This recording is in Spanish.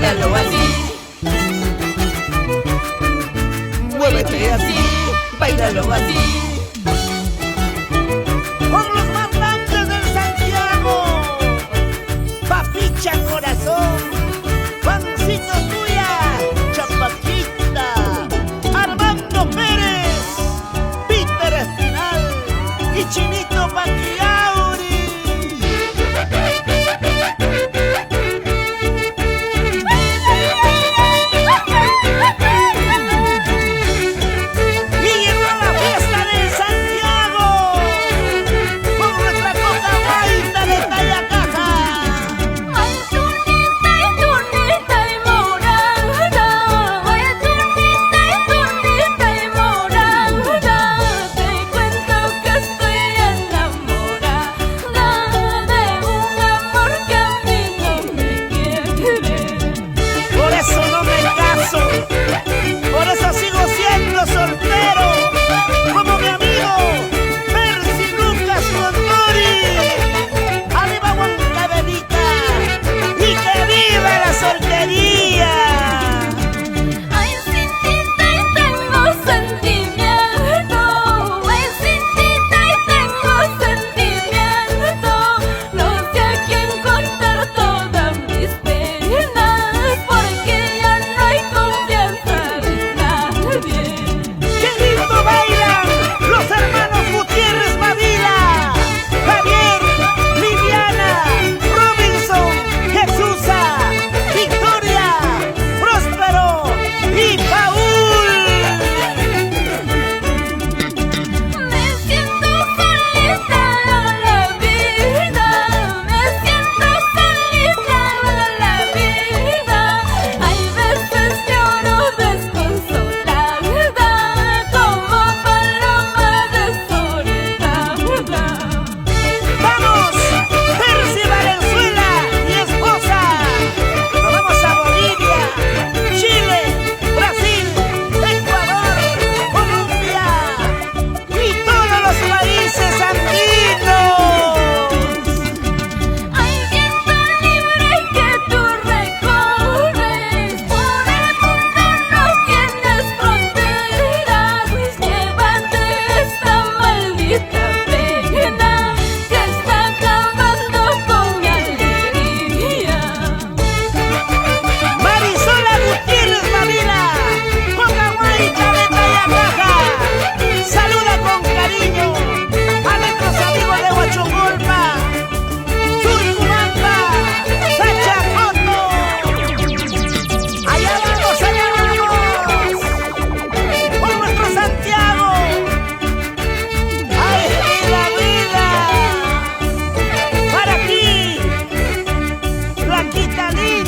Báilalo así, muévete así, báilalo así. Con los mandantes del Santiago, Papicha Corazón, Juancito Tuya, Chapaquita, Armando Pérez, Peter Espinal y Chinito Paquiauri. Y llegó la fiesta del Santiago con nuestra coca guaita de talla caja. Ay, turnita y morada, ay, turnita y morada, te cuento que estoy enamorada de un amor que a mí no me quiere. Por eso no me caso, por eso sigo siendo soltero, como mi amigo Percy Lucas Mondori. Arriba Huancavelica y que viva la soltería. Ay, sin tinta y tengo sentimiento, ay, sin tinta y tengo sentimiento. No sé a quién contar todas mis penas, porque ya no hay confianza en nadie. ¡Qué lindo bailan los hermanos Gutiérrez Mavila! Javier, Viviana, Robinson, Jesusa, Victoria, Próspero y Paul. Me siento feliz a la vida, me siento feliz a la vida. Hay veces lloro desconsolada, como paloma desorientada. ¡Vamos! Percy Valenzuela y esposa. Nos vamos a Bolivia, Chile, Brasil, Ecuador, Colombia y todos los países andinos. Hay viento libre que tú recorres, por el mundo no tienes fronteras. Llévate esta maldita pena que está acabando con mi alegría. Marisola Gutiérrez Mavila, coca guaita de talla caja. Saluda con cariño a nuestros amigos de Huachungolpa, Surcubamba, Sachacoto. Allá vamos, por nuestro Santiago. ¡Ay, vida! Para ti, Blanquita linda.